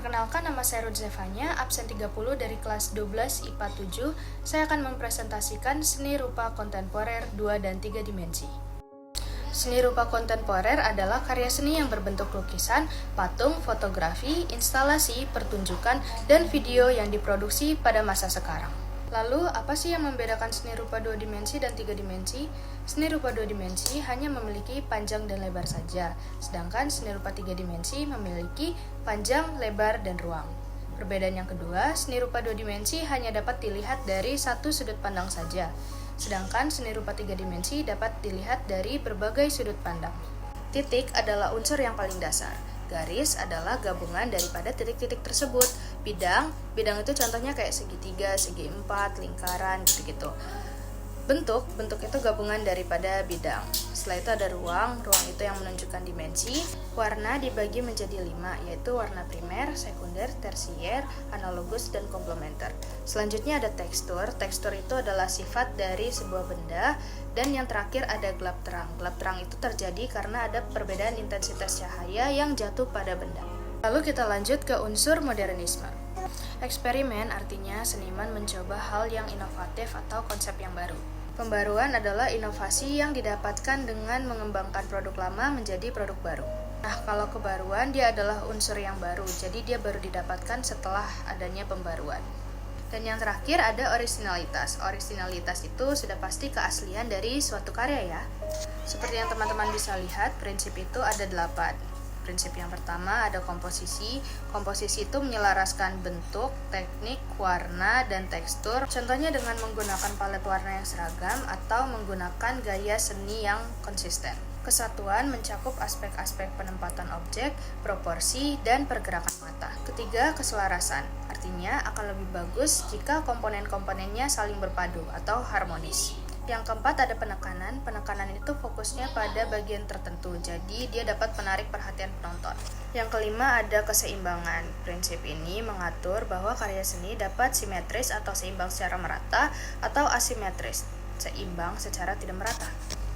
Perkenalkan, nama saya Ruth Zevanya, absen 30 dari kelas 12 IPA 7. Saya akan mempresentasikan seni rupa kontemporer 2 dan 3 dimensi. Seni rupa kontemporer adalah karya seni yang berbentuk lukisan, patung, fotografi, instalasi, pertunjukan, dan video yang diproduksi pada masa sekarang. Lalu, apa sih yang membedakan seni rupa 2 dimensi dan 3 dimensi? Seni rupa 2 dimensi hanya memiliki panjang dan lebar saja, sedangkan seni rupa 3 dimensi memiliki panjang, lebar, dan ruang. Perbedaan yang kedua, seni rupa 2 dimensi hanya dapat dilihat dari satu sudut pandang saja, sedangkan seni rupa 3 dimensi dapat dilihat dari berbagai sudut pandang. Titik adalah unsur yang paling dasar. Garis adalah gabungan daripada titik-titik tersebut. Bidang itu contohnya kayak segitiga, segi empat, lingkaran, gitu-gitu. Bentuk itu gabungan daripada bidang. Setelah itu ada ruang itu yang menunjukkan dimensi. Warna dibagi menjadi 5, yaitu warna primer, sekunder, tersier, analogus, dan komplementer. Selanjutnya ada tekstur. Tekstur itu adalah sifat dari sebuah benda. Dan yang terakhir ada gelap terang. Gelap terang itu terjadi karena ada perbedaan intensitas cahaya yang jatuh pada benda. Lalu kita lanjut ke unsur modernisme. Eksperimen artinya seniman mencoba hal yang inovatif atau konsep yang baru. Pembaruan adalah inovasi yang didapatkan dengan mengembangkan produk lama menjadi produk baru. Nah, kalau kebaruan dia adalah unsur yang baru, jadi dia baru didapatkan setelah adanya pembaruan. Dan yang terakhir ada orisinalitas. Orisinalitas itu sudah pasti keaslian dari suatu karya ya. Seperti yang teman-teman bisa lihat, prinsip itu ada 8. Prinsip yang pertama ada komposisi. Komposisi itu menyelaraskan bentuk, teknik, warna, dan tekstur. Contohnya dengan menggunakan palet warna yang seragam atau menggunakan gaya seni yang konsisten. Kesatuan mencakup aspek-aspek penempatan objek, proporsi, dan pergerakan mata. Ketiga, keselarasan. Artinya akan lebih bagus jika komponen-komponennya saling berpadu atau harmonis. Yang keempat ada penekanan. Penekanan itu fokusnya pada bagian tertentu, jadi dia dapat menarik perhatian penonton. Yang kelima ada keseimbangan. Prinsip ini mengatur bahwa karya seni dapat simetris atau seimbang secara merata atau asimetris, seimbang secara tidak merata.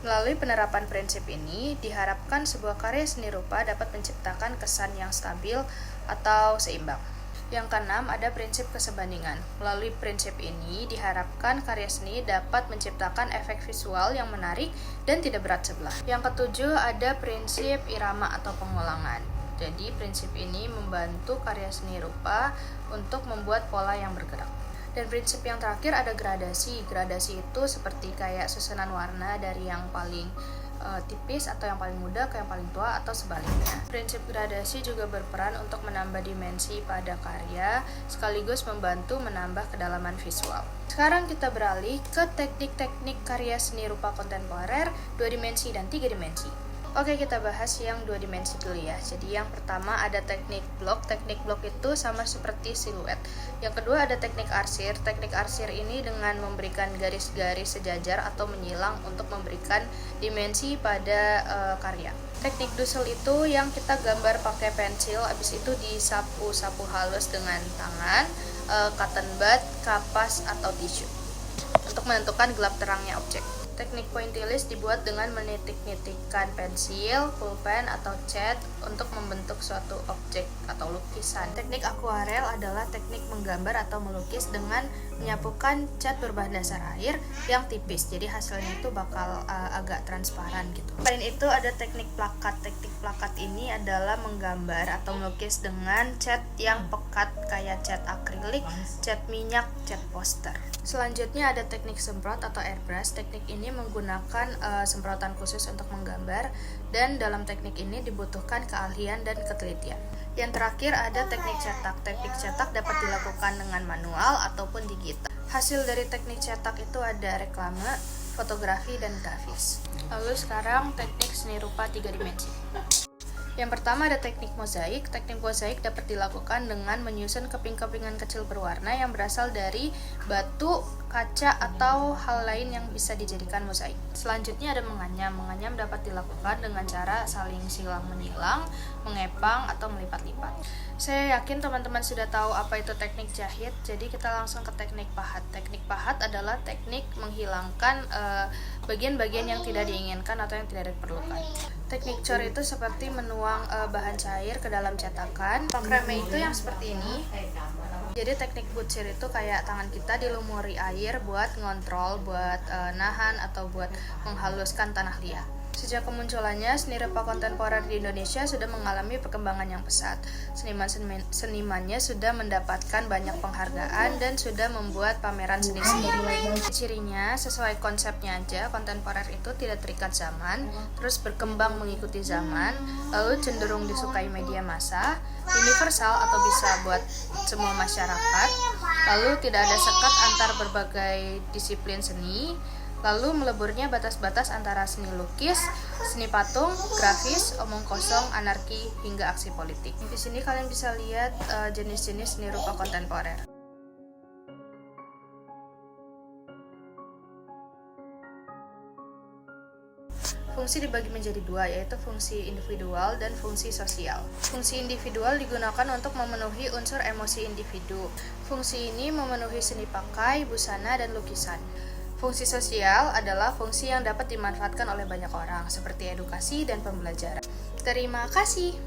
Melalui penerapan prinsip ini, diharapkan sebuah karya seni rupa dapat menciptakan kesan yang stabil atau seimbang. Yang keenam ada prinsip kesebandingan. Melalui prinsip ini, diharapkan karya seni dapat menciptakan efek visual yang menarik dan tidak berat sebelah. Yang ketujuh ada prinsip irama atau pengulangan. Jadi prinsip ini membantu karya seni rupa untuk membuat pola yang bergerak. Dan prinsip yang terakhir ada gradasi. Gradasi itu seperti kayak susunan warna dari yang paling tipis atau yang paling muda ke yang paling tua atau sebaliknya. Prinsip gradasi juga berperan untuk menambah dimensi pada karya sekaligus membantu menambah kedalaman visual. Sekarang kita beralih ke teknik-teknik karya seni rupa kontemporer 2 dimensi dan 3 dimensi. Oke, kita bahas yang 2 dimensi dulu ya. Jadi yang pertama ada teknik blok. Teknik blok itu sama seperti siluet. Yang kedua ada teknik arsir. Teknik arsir ini dengan memberikan garis-garis sejajar atau menyilang untuk memberikan dimensi pada karya. Teknik dusel itu yang kita gambar pakai pensil, habis itu disapu-sapu halus dengan tangan, cotton bud, kapas, atau tisu untuk menentukan gelap terangnya objek. Teknik pointillist dibuat dengan menitik-nitikkan pensil, pulpen, atau cat untuk membentuk suatu objek atau lukisan. Teknik akuarel adalah teknik menggambar atau melukis dengan menyapukan cat berbahan dasar air yang tipis, jadi hasilnya itu bakal agak transparan gitu. Selain itu ada teknik plakat. Teknik plakat ini adalah menggambar atau melukis dengan cat yang pekat kayak cat akrilik, cat minyak, cat poster. Selanjutnya ada teknik semprot atau airbrush. Teknik ini menggunakan semprotan khusus untuk menggambar, dan dalam teknik ini dibutuhkan keahlian dan ketelitian. Yang terakhir ada teknik cetak. Teknik cetak dapat dilakukan dengan manual ataupun digital. Hasil dari teknik cetak itu ada reklame, fotografi, dan grafis. Lalu sekarang teknik seni rupa 3 dimensi. Yang pertama ada teknik mozaik. Teknik mozaik dapat dilakukan dengan menyusun keping-kepingan kecil berwarna yang berasal dari batu, kaca, atau hal lain yang bisa dijadikan mozaik. Selanjutnya ada menganyam. Menganyam dapat dilakukan dengan cara saling silang-menyilang, mengepang, atau melipat-lipat. Saya yakin teman-teman sudah tahu apa itu teknik jahit, jadi kita langsung ke teknik pahat. Teknik pahat adalah teknik menghilangkan bagian-bagian yang tidak diinginkan atau yang tidak diperlukan. Teknik cor itu seperti menuang bahan cair ke dalam cetakan. Pakreme itu yang seperti ini. Jadi teknik butsir itu kayak tangan kita dilumuri air buat ngontrol, buat nahan atau buat menghaluskan tanah liat. Sejak kemunculannya, seni rupa kontemporer di Indonesia sudah mengalami perkembangan yang pesat. Senimannya sudah mendapatkan banyak penghargaan dan sudah membuat pameran seni sendiri. Cirinya, sesuai konsepnya aja, kontemporer itu tidak terikat zaman, terus berkembang mengikuti zaman, lalu cenderung disukai media massa, universal atau bisa buat semua masyarakat, lalu tidak ada sekat antar berbagai disiplin seni, lalu meleburnya batas-batas antara seni lukis, seni patung, grafis, omong kosong, anarki, hingga aksi politik. Di sini kalian bisa lihat jenis-jenis seni rupa kontemporer. Fungsi dibagi menjadi dua, yaitu fungsi individual dan fungsi sosial. Fungsi individual digunakan untuk memenuhi unsur emosi individu. Fungsi ini memenuhi seni pakai, busana, dan lukisan. Fungsi sosial adalah fungsi yang dapat dimanfaatkan oleh banyak orang, seperti edukasi dan pembelajaran. Terima kasih.